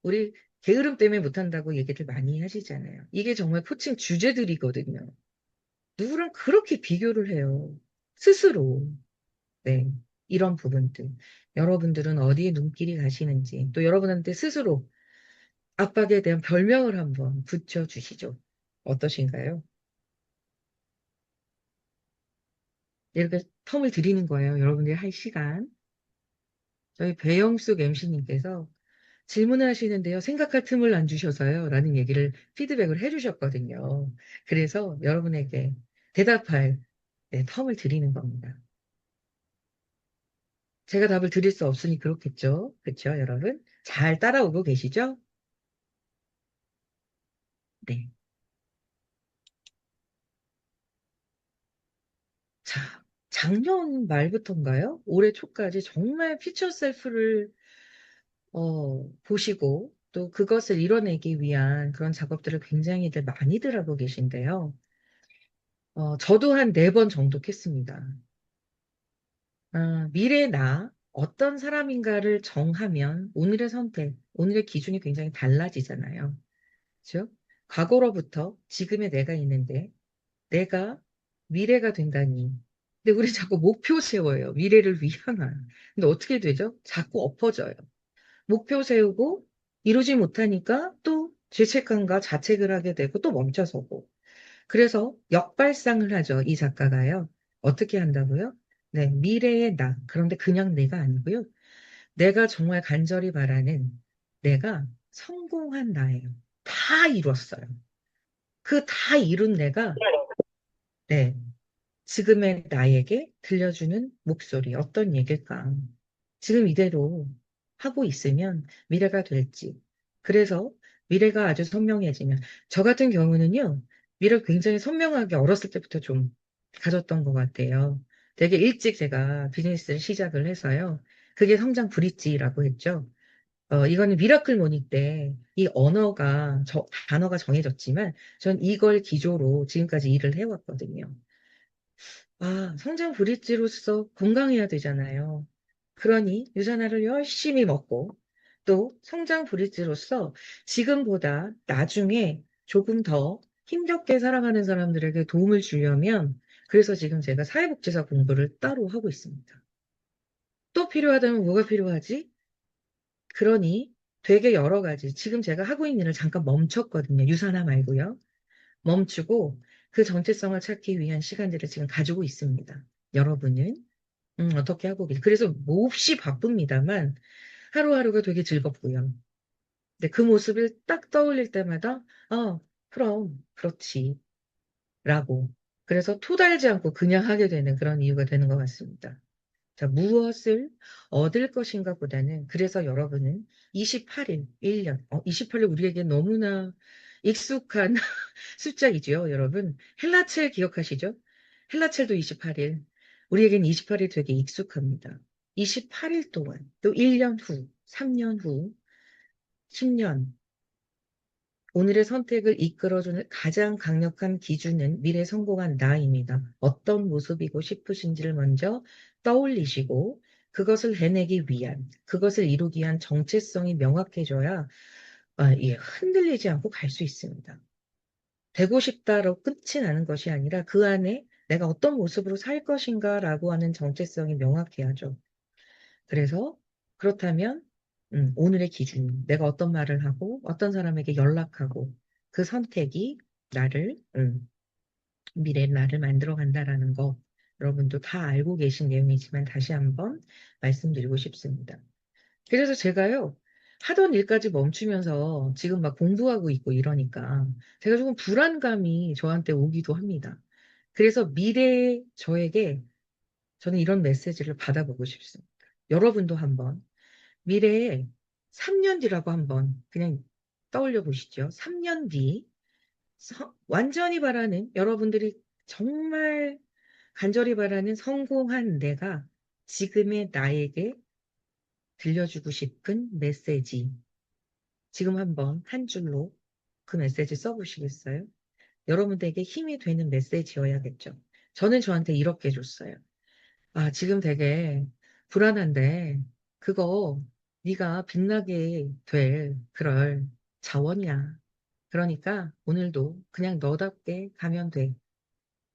우리 게으름 때문에 못한다고 얘기를 많이 하시잖아요. 이게 정말 코칭 주제들이거든요. 누구랑 그렇게 비교를 해요. 스스로. 네. 이런 부분들. 여러분들은 어디에 눈길이 가시는지, 또 여러분한테 스스로 압박에 대한 별명을 한번 붙여주시죠. 어떠신가요? 이렇게 텀을 드리는 거예요. 여러분들이 할 시간. 저희 배영숙 MC님께서 질문을 하시는데요. 생각할 틈을 안 주셔서요. 라는 얘기를 피드백을 해주셨거든요. 그래서 여러분에게 대답할 네, 텀을 드리는 겁니다. 제가 답을 드릴 수 없으니 그렇겠죠. 그렇죠, 여러분? 잘 따라오고 계시죠? 네. 자, 작년 말부터인가요? 올해 초까지 정말 퓨처 셀프를 보시고 또 그것을 이뤄내기 위한 그런 작업들을 굉장히들 많이들 하고 계신데요. 저도 한 4번 정도 했습니다. 미래 나, 어떤 사람인가를 정하면 오늘의 선택, 오늘의 기준이 굉장히 달라지잖아요. 그죠? 과거로부터 지금의 내가 있는데 내가 미래가 된다니. 근데 우리 자꾸 목표 세워요. 미래를 위향한. 근데 어떻게 되죠? 자꾸 엎어져요. 목표 세우고 이루지 못하니까 또 죄책감과 자책을 하게 되고 또 멈춰서고. 그래서 역발상을 하죠. 이 작가가요. 어떻게 한다고요? 네, 미래의 나. 그런데 그냥 내가 아니고요. 내가 정말 간절히 바라는 내가 성공한 나예요. 다 이뤘어요. 그 다 이룬 내가 네, 지금의 나에게 들려주는 목소리, 어떤 얘기일까? 지금 이대로 하고 있으면 미래가 될지. 그래서 미래가 아주 선명해지면, 저 같은 경우는요, 미래를 굉장히 선명하게 어렸을 때부터 좀 가졌던 것 같아요. 되게 일찍 제가 비즈니스를 시작을 해서요. 그게 성장 브릿지라고 했죠. 이거는 미라클 모닝 때 이 언어가, 단어가 정해졌지만 전 이걸 기조로 지금까지 일을 해왔거든요. 아, 성장 브릿지로서 건강해야 되잖아요. 그러니 유산화를 열심히 먹고 또 성장 브릿지로서 지금보다 나중에 조금 더 힘겹게 살아가는 사람들에게 도움을 주려면 그래서 지금 제가 사회복지사 공부를 따로 하고 있습니다. 또 필요하다면 뭐가 필요하지? 그러니 되게 여러 가지 지금 제가 하고 있는 일을 잠깐 멈췄거든요. 유산화 말고요. 멈추고 그 정체성을 찾기 위한 시간들을 지금 가지고 있습니다. 여러분은 어떻게 하고 계세요? 그래서 몹시 바쁩니다만 하루하루가 되게 즐겁고요. 근데 그 모습을 딱 떠올릴 때마다 그럼 그렇지 라고 그래서 토달지 않고 그냥 하게 되는 그런 이유가 되는 것 같습니다. 자, 무엇을 얻을 것인가 보다는 그래서 여러분은 28일, 1년, 28일 우리에게 너무나 익숙한 숫자이죠, 여러분. 헬라첼 기억하시죠? 헬라첼도 28일. 우리에겐 28일 되게 익숙합니다. 28일 동안, 또 1년 후, 3년 후, 10년, 오늘의 선택을 이끌어주는 가장 강력한 기준은 미래 성공한 나입니다. 어떤 모습이고 싶으신지를 먼저 떠올리시고 그것을 해내기 위한, 그것을 이루기 위한 정체성이 명확해져야 예, 흔들리지 않고 갈 수 있습니다. 되고 싶다로 끝이 나는 것이 아니라 그 안에 내가 어떤 모습으로 살 것인가라고 하는 정체성이 명확해야죠. 그래서 그렇다면 오늘의 기준, 내가 어떤 말을 하고 어떤 사람에게 연락하고 그 선택이 나를 미래의 나를 만들어 간다라는 거 여러분도 다 알고 계신 내용이지만 다시 한번 말씀드리고 싶습니다. 그래서 제가요 하던 일까지 멈추면서 지금 막 공부하고 있고 이러니까 제가 조금 불안감이 저한테 오기도 합니다. 그래서 미래의 저에게 저는 이런 메시지를 받아보고 싶습니다. 여러분도 한번 미래에 3년 뒤라고 한번 그냥 떠올려 보시죠. 3년 뒤 완전히 바라는 여러분들이 정말 간절히 바라는 성공한 내가 지금의 나에게 들려주고 싶은 메시지. 지금 한번 한 줄로 그 메시지 써보시겠어요? 여러분들에게 힘이 되는 메시지여야겠죠. 저는 저한테 이렇게 줬어요. 아, 지금 되게 불안한데 그거 네가 빛나게 될 그럴 자원이야. 그러니까 오늘도 그냥 너답게 가면 돼.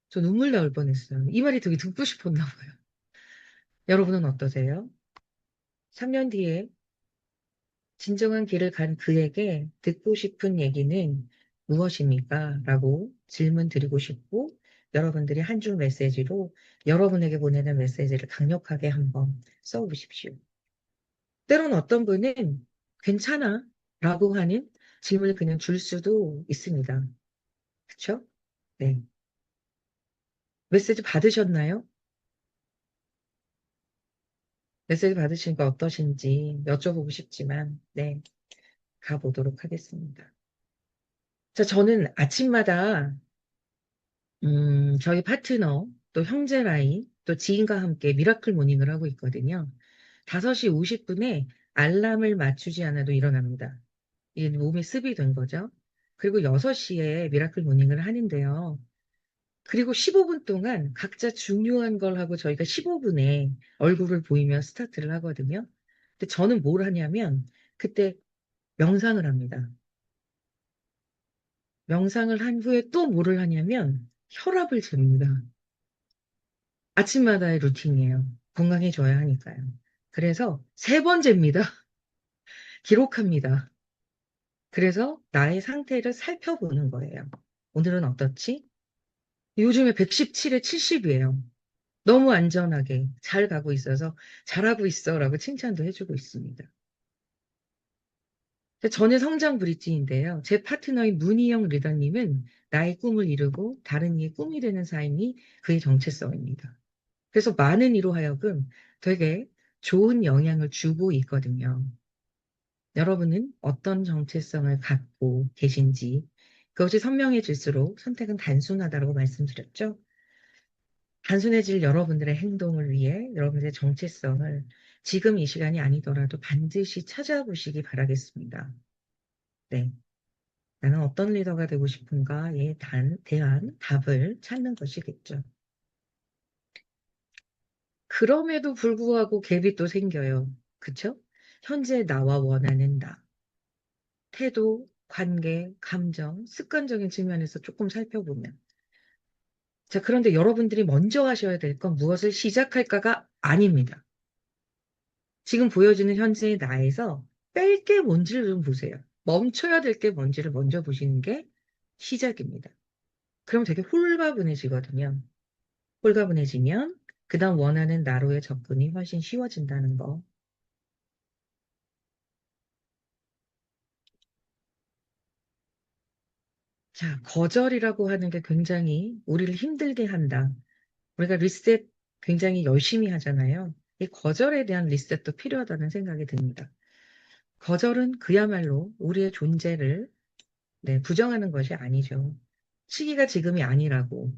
저 눈물 나올 뻔했어요. 이 말이 되게 듣고 싶었나 봐요. 여러분은 어떠세요? 3년 뒤에 진정한 길을 간 그에게 듣고 싶은 얘기는 무엇입니까? 라고 질문 드리고 싶고 여러분들이 한 줄 메시지로 여러분에게 보내는 메시지를 강력하게 한번 써보십시오. 때론 어떤 분은 괜찮아 라고 하는 질문을 그냥 줄 수도 있습니다. 그쵸? 네. 메시지 받으셨나요? 메시지 받으신 거 어떠신지 여쭤보고 싶지만, 네. 가보도록 하겠습니다. 자, 저는 아침마다, 저희 파트너, 또 형제라인, 또 지인과 함께 미라클 모닝을 하고 있거든요. 5시 50분에 알람을 맞추지 않아도 일어납니다. 이게 몸이 습이 된 거죠. 그리고 6시에 미라클 모닝을 하는데요. 그리고 15분 동안 각자 중요한 걸 하고 저희가 15분에 얼굴을 보이며 스타트를 하거든요. 근데 저는 뭘 하냐면 그때 명상을 합니다. 명상을 한 후에 또 뭐를 하냐면 혈압을 잽니다. 아침마다의 루틴이에요. 건강해져야 하니까요. 그래서 3번째입니다. 기록합니다. 그래서 나의 상태를 살펴보는 거예요. 오늘은 어떻지? 요즘에 117에 70이에요. 너무 안전하게 잘 가고 있어서 잘하고 있어라고 칭찬도 해주고 있습니다. 저는 성장 브릿지인데요. 제 파트너인 문희영 리더님은 나의 꿈을 이루고 다른 이의 꿈이 되는 삶이 그의 정체성입니다. 그래서 많은 이로 하여금 되게 좋은 영향을 주고 있거든요. 여러분은 어떤 정체성을 갖고 계신지 그것이 선명해질수록 선택은 단순하다고 말씀드렸죠. 단순해질 여러분들의 행동을 위해 여러분들의 정체성을 지금 이 시간이 아니더라도 반드시 찾아보시기 바라겠습니다. 네. 나는 어떤 리더가 되고 싶은가에 대한 답을 찾는 것이겠죠. 그럼에도 불구하고 갭이 또 생겨요. 그쵸? 현재 나와 원하는 나, 태도, 관계, 감정, 습관적인 측면에서 조금 살펴보면. 자, 그런데 여러분들이 먼저 하셔야 될 건 무엇을 시작할까가 아닙니다. 지금 보여지는 현재의 나에서 뺄 게 뭔지를 좀 보세요. 멈춰야 될 게 뭔지를 먼저 보시는 게 시작입니다. 그럼 되게 홀가분해지거든요. 홀가분해지면 그다음 원하는 나로의 접근이 훨씬 쉬워진다는 거. 자, 거절이라고 하는 게 굉장히 우리를 힘들게 한다. 우리가 리셋 굉장히 열심히 하잖아요. 이 거절에 대한 리셋도 필요하다는 생각이 듭니다. 거절은 그야말로 우리의 존재를 네, 부정하는 것이 아니죠. 시기가 지금이 아니라고,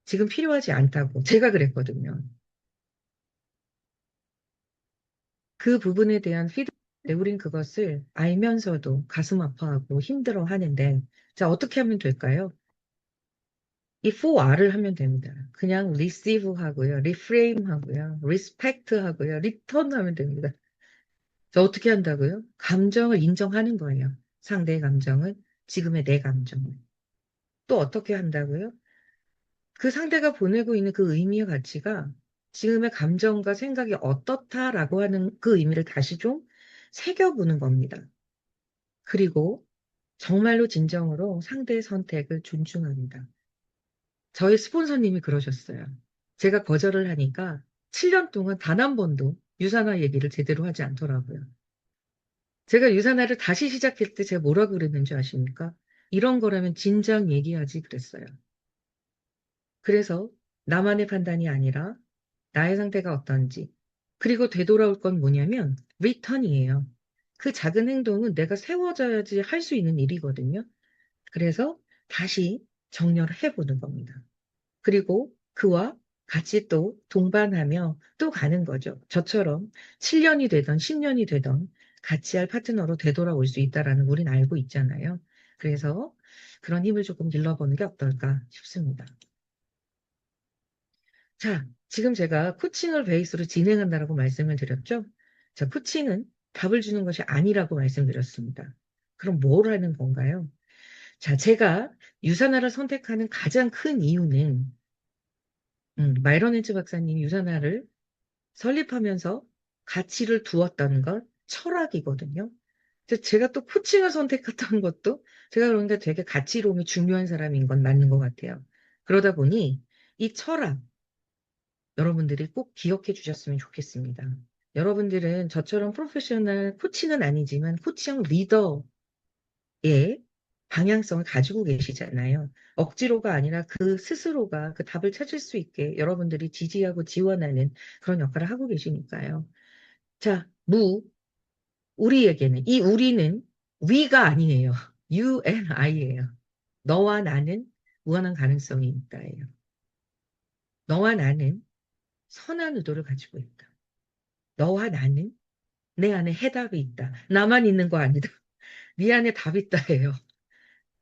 지금 필요하지 않다고 제가 그랬거든요. 그 부분에 대한 피드백, 우린 그것을 알면서도 가슴 아파하고 힘들어 하는데, 자, 어떻게 하면 될까요? 이 4R을 하면 됩니다. 그냥 receive 하고요, reframe 하고요, respect 하고요, return 하면 됩니다. 자, 어떻게 한다고요? 감정을 인정하는 거예요. 상대의 감정을, 지금의 내 감정을. 또 어떻게 한다고요? 그 상대가 보내고 있는 그 의미의 가치가 지금의 감정과 생각이 어떻다라고 하는 그 의미를 다시 좀 새겨보는 겁니다. 그리고 정말로 진정으로 상대의 선택을 존중합니다. 저희 스폰서님이 그러셨어요. 제가 거절을 하니까 7년 동안 단 한 번도 유산화 얘기를 제대로 하지 않더라고요. 제가 유산화를 다시 시작할 때 제가 뭐라고 그랬는지 아십니까? 이런 거라면 진작 얘기하지 그랬어요. 그래서 나만의 판단이 아니라 나의 상태가 어떤지. 그리고 되돌아올 건 뭐냐면 리턴이에요. 그 작은 행동은 내가 세워져야지 할 수 있는 일이거든요. 그래서 다시 정렬을 해보는 겁니다. 그리고 그와 같이 또 동반하며 또 가는 거죠. 저처럼 7년이 되던 10년이 되던 같이 할 파트너로 되돌아올 수 있다라는 걸 우린 알고 있잖아요. 그래서 그런 힘을 조금 길러보는 게 어떨까 싶습니다. 자, 지금 제가 코칭을 베이스로 진행한다라고 말씀을 드렸죠? 자, 코칭은 답을 주는 것이 아니라고 말씀드렸습니다. 그럼 뭘 하는 건가요? 자, 제가 유산화를 선택하는 가장 큰 이유는 마이런 헨츠 박사님이 유산화를 설립하면서 가치를 두었다는 것, 철학이거든요. 제가 또 코칭을 선택했던 것도 제가 그러니까 되게 가치로움이 중요한 사람인 건 맞는 것 같아요. 그러다 보니 이 철학, 여러분들이 꼭 기억해 주셨으면 좋겠습니다. 여러분들은 저처럼 프로페셔널 코치는 아니지만 코치형 리더의 방향성을 가지고 계시잖아요. 억지로가 아니라 그 스스로가 그 답을 찾을 수 있게 여러분들이 지지하고 지원하는 그런 역할을 하고 계시니까요. 자, 우리에게는, 이 우리는 we가 아니에요. you and I예요. 너와 나는 무한한 가능성이 있다예요. 너와 나는 선한 의도를 가지고 있다. 너와 나는 내 안에 해답이 있다. 나만 있는 거 아니다. 네 안에 답 있다예요.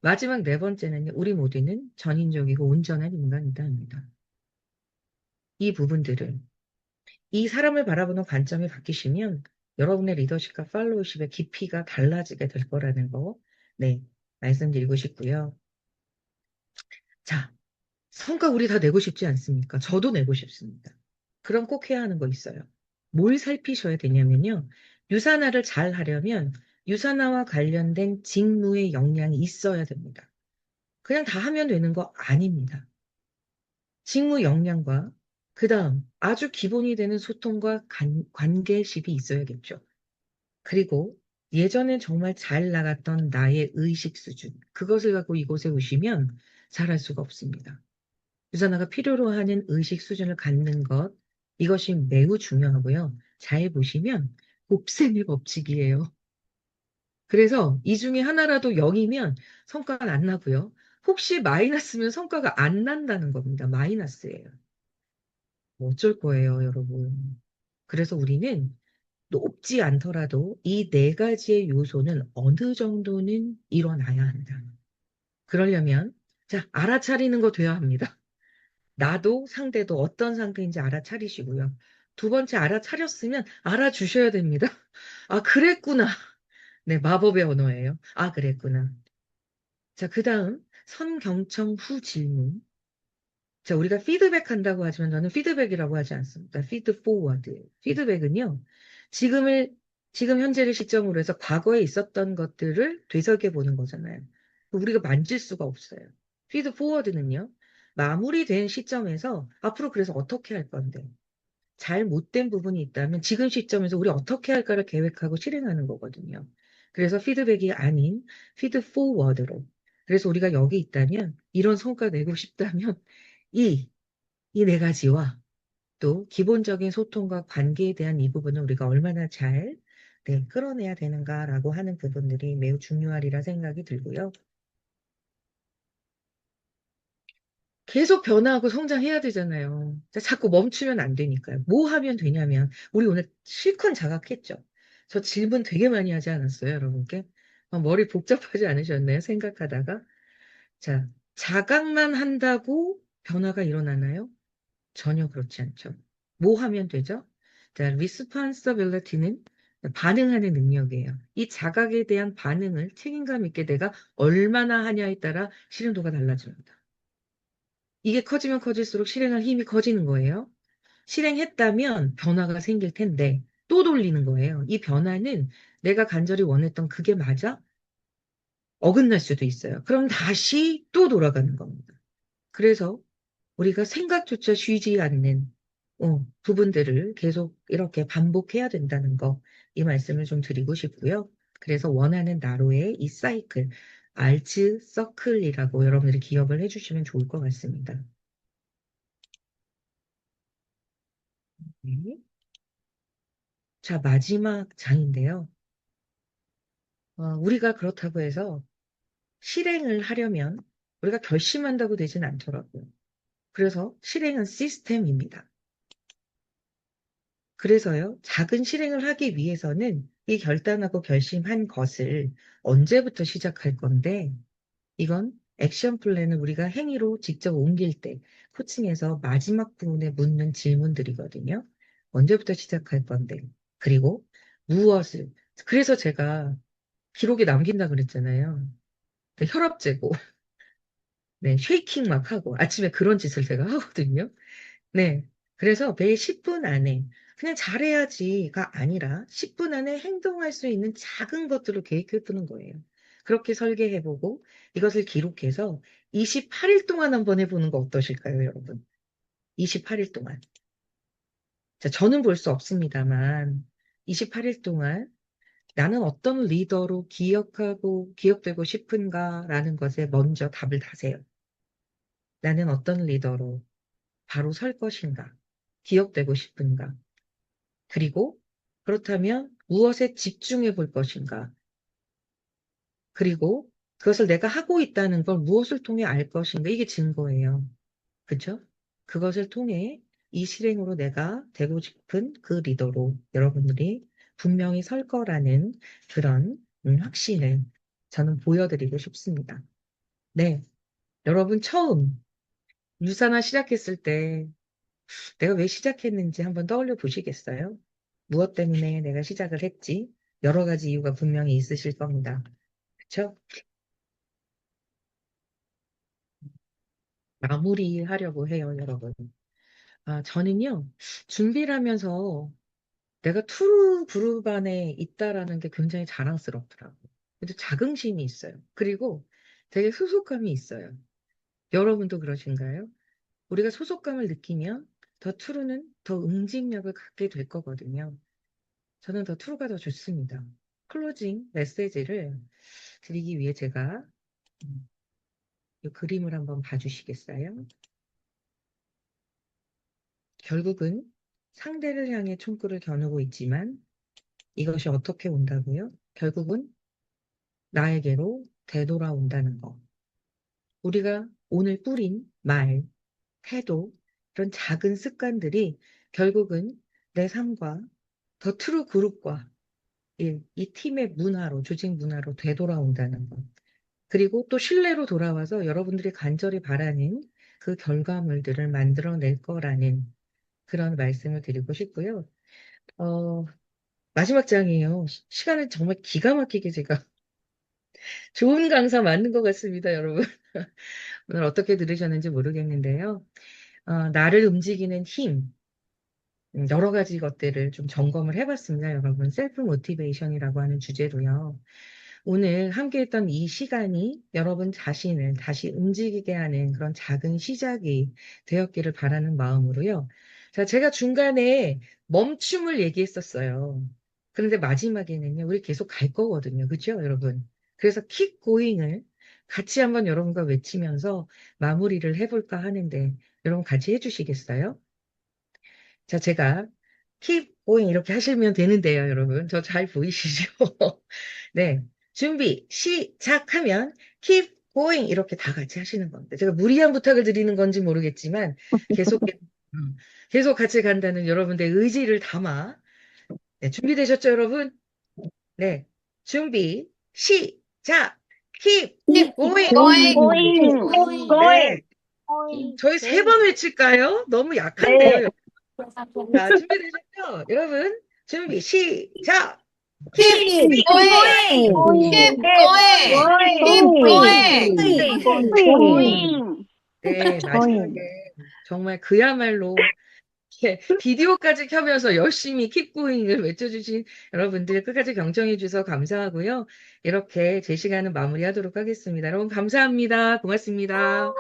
마지막 네 번째는요. 우리 모두는 전인적이고 온전한 인간이다입니다. 이 부분들을 이 사람을 바라보는 관점이 바뀌시면 여러분의 리더십과 팔로우십의 깊이가 달라지게 될 거라는 거 네, 말씀드리고 싶고요. 자, 성과 우리 다 내고 싶지 않습니까? 저도 내고 싶습니다. 그럼 꼭 해야 하는 거 있어요. 뭘 살피셔야 되냐면요. 유산화를 잘 하려면 유산화와 관련된 직무의 역량이 있어야 됩니다. 그냥 다 하면 되는 거 아닙니다. 직무 역량과 그 다음 아주 기본이 되는 소통과 관계십이 있어야겠죠. 그리고 예전에 정말 잘 나갔던 나의 의식 수준, 그것을 갖고 이곳에 오시면 잘할 수가 없습니다. 유산화가 필요로 하는 의식 수준을 갖는 것, 이것이 매우 중요하고요. 잘 보시면 곱셈의 법칙이에요. 그래서 이 중에 하나라도 0이면 성과가 안 나고요. 혹시 마이너스면 성과가 안 난다는 겁니다. 마이너스예요. 어쩔 거예요, 여러분. 그래서 우리는 높지 않더라도 이 네 가지의 요소는 어느 정도는 일어나야 한다. 그러려면, 자, 알아차리는 거 돼야 합니다. 나도 상대도 어떤 상태인지 알아차리시고요. 두 번째 알아차렸으면 알아주셔야 됩니다. 아, 그랬구나. 네, 마법의 언어예요. 아, 그랬구나. 자, 그 다음, 선경청 후 질문. 자, 우리가 피드백 한다고 하지만 저는 피드백이라고 하지 않습니다. 피드 포워드. 피드백은요, 지금을, 지금 현재를 시점으로 해서 과거에 있었던 것들을 되새겨 보는 거잖아요. 우리가 만질 수가 없어요. 피드 포워드는요, 마무리된 시점에서 앞으로 그래서 어떻게 할 건데, 잘 못된 부분이 있다면 지금 시점에서 우리 어떻게 할까를 계획하고 실행하는 거거든요. 그래서 피드백이 아닌 피드 포워드로. 그래서 우리가 여기 있다면, 이런 성과 내고 싶다면, 이 이 네 가지와 또 기본적인 소통과 관계에 대한 이 부분을 우리가 얼마나 잘 네, 끌어내야 되는가라고 하는 부분들이 매우 중요하리라 생각이 들고요. 계속 변화하고 성장해야 되잖아요. 자꾸 멈추면 안 되니까요. 뭐 하면 되냐면, 우리 오늘 실컷 자각했죠. 저 질문 되게 많이 하지 않았어요, 여러분께? 머리 복잡하지 않으셨나요? 생각하다가. 자, 자각만 한다고 변화가 일어나나요? 전혀 그렇지 않죠. 뭐 하면 되죠? 자, responsibility는 반응하는 능력이에요. 이 자각에 대한 반응을 책임감 있게 내가 얼마나 하냐에 따라 실행도가 달라집니다. 이게 커지면 커질수록 실행할 힘이 커지는 거예요. 실행했다면 변화가 생길 텐데 또 돌리는 거예요. 이 변화는 내가 간절히 원했던 그게 맞아? 어긋날 수도 있어요. 그럼 다시 또 돌아가는 겁니다. 그래서 우리가 생각조차 쉬지 않는 부분들을 계속 이렇게 반복해야 된다는 거, 이 말씀을 좀 드리고 싶고요. 그래서 원하는 나로의 이 사이클, 알츠 서클이라고 여러분들이 기억을 해주시면 좋을 것 같습니다. 네. 자, 마지막 장인데요. 우리가 그렇다고 해서 실행을 하려면 우리가 결심한다고 되진 않더라고요. 그래서 실행은 시스템입니다. 그래서요, 작은 실행을 하기 위해서는 이 결단하고 결심한 것을 언제부터 시작할 건데, 이건 액션 플랜을 우리가 행위로 직접 옮길 때, 코칭에서 마지막 부분에 묻는 질문들이거든요. 언제부터 시작할 건데, 그리고 무엇을, 그래서 제가 기록에 남긴다 그랬잖아요. 혈압 재고, 네, 쉐이킹 막 하고, 아침에 그런 짓을 제가 하거든요. 네. 그래서 매 10분 안에 그냥 잘해야지가 아니라 10분 안에 행동할 수 있는 작은 것들을 계획해보는 거예요. 그렇게 설계해보고 이것을 기록해서 28일 동안 한번 해보는 거 어떠실까요, 여러분? 28일 동안. 자, 저는 볼 수 없습니다만 28일 동안 나는 어떤 리더로 기억하고 기억되고 싶은가라는 것에 먼저 답을 다세요. 나는 어떤 리더로 바로 설 것인가? 기억되고 싶은가? 그리고 그렇다면 무엇에 집중해 볼 것인가? 그리고 그것을 내가 하고 있다는 걸 무엇을 통해 알 것인가? 이게 증거예요. 그죠? 그것을 통해 이 실행으로 내가 되고 싶은 그 리더로 여러분들이 분명히 설 거라는 그런 확신을 저는 보여드리고 싶습니다. 네. 여러분 처음 유산화 시작했을 때 내가 왜 시작했는지 한번 떠올려 보시겠어요? 무엇 때문에 내가 시작을 했지? 여러 가지 이유가 분명히 있으실 겁니다. 그쵸? 마무리하려고 해요, 여러분. 저는요, 준비를 하면서 내가 투루 그룹 안에 있다라는 게 굉장히 자랑스럽더라고요. 근데 자긍심이 있어요. 그리고 되게 소속감이 있어요. 여러분도 그러신가요? 우리가 소속감을 느끼면 더 투루는 더 응집력을 갖게 될 거거든요. 저는 더 투루가 더 좋습니다. 클로징 메시지를 드리기 위해 제가 이 그림을 한번 봐주시겠어요? 결국은 상대를 향해 총구를 겨누고 있지만 이것이 어떻게 온다고요? 결국은 나에게로 되돌아온다는 거. 우리가 오늘 뿌린 말, 태도, 그런 작은 습관들이 결국은 내 삶과 더 트루 그룹과 이 팀의 문화로, 조직 문화로 되돌아온다는 것. 그리고 또 신뢰로 돌아와서 여러분들이 간절히 바라는 그 결과물들을 만들어낼 거라는 그런 말씀을 드리고 싶고요. 어, 마지막 장이에요. 시간을 정말 기가 막히게 제가 좋은 강사 맞는 것 같습니다, 여러분. 오늘 어떻게 들으셨는지 모르겠는데요. 나를 움직이는 힘, 여러 가지 것들을 좀 점검을 해봤습니다, 여러분. 셀프 모티베이션이라고 하는 주제로요. 오늘 함께했던 이 시간이 여러분 자신을 다시 움직이게 하는 그런 작은 시작이 되었기를 바라는 마음으로요. 자, 제가 중간에 멈춤을 얘기했었어요. 그런데 마지막에는요, 우리 계속 갈 거거든요. 그죠, 여러분? 그래서 keep going을 같이 한번 여러분과 외치면서 마무리를 해볼까 하는데, 여러분 같이 해주시겠어요? 자, 제가 keep going 이렇게 하시면 되는데요, 여러분. 저 잘 보이시죠? 네. 준비, 시작하면 keep going 이렇게 다 같이 하시는 겁니다. 제가 무리한 부탁을 드리는 건지 모르겠지만 계속, 계속 같이 간다는 여러분들의 의지를 담아. 네, 준비되셨죠, 여러분? 네. 준비, 시작! keep Keep going! going. Keep going, going. 네. 저희 세 번 외칠까요? 너무 네, 약한데요. 자, 준비되셨죠? 여러분, 준비, 시작! Keep keep keep going. going, Keep going! going. Keep going, going. keep going! going, 네, 마지막에 going. 정말 그야말로 이렇게 비디오까지 켜면서 열심히 keep going을 외쳐주신 여러분들 끝까지 경청해 주셔서 감사하고요. 이렇게 제 시간은 마무리하도록 하겠습니다. 여러분 감사합니다. 고맙습니다.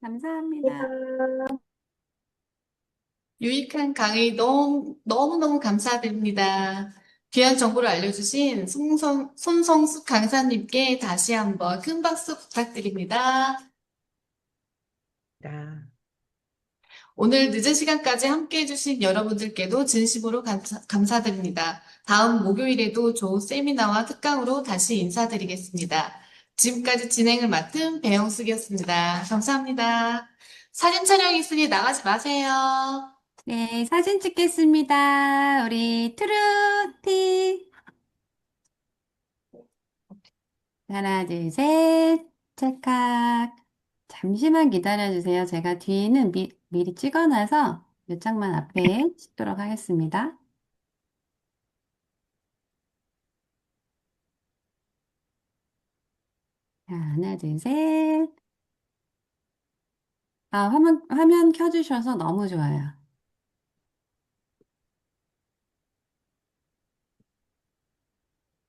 감사합니다. 유익한 강의 너무너무 감사드립니다. 귀한 정보를 알려주신 손성숙 강사님께 다시 한번 큰 박수 부탁드립니다. 자, 오늘 늦은 시간까지 함께 해주신 여러분들께도 진심으로 감사드립니다. 다음 목요일에도 좋은 세미나와 특강으로 다시 인사드리겠습니다. 지금까지 진행을 맡은 배영숙이었습니다. 감사합니다. 사진 촬영 있으니 나가지 마세요. 네, 사진 찍겠습니다. 우리 트루티. 하나, 둘, 셋. 찰칵. 잠시만 기다려주세요. 제가 뒤에는 미리 찍어놔서 몇 장만 앞에 찍도록 하겠습니다. 자, 하나, 둘, 셋. 화면 켜주셔서 너무 좋아요.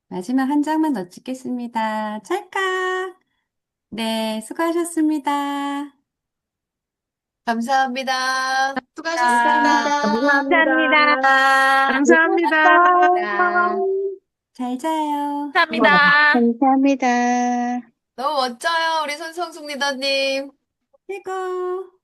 마지막 한 장만 더 찍겠습니다. 찰칵. 네, 수고하셨습니다. 감사합니다. 감사합니다. 수고하셨습니다. 감사합니다. 감사합니다. 잘 자요. 감사합니다. 감사합니다. 너무 멋져요, 우리 손성숙 리더님. 최고.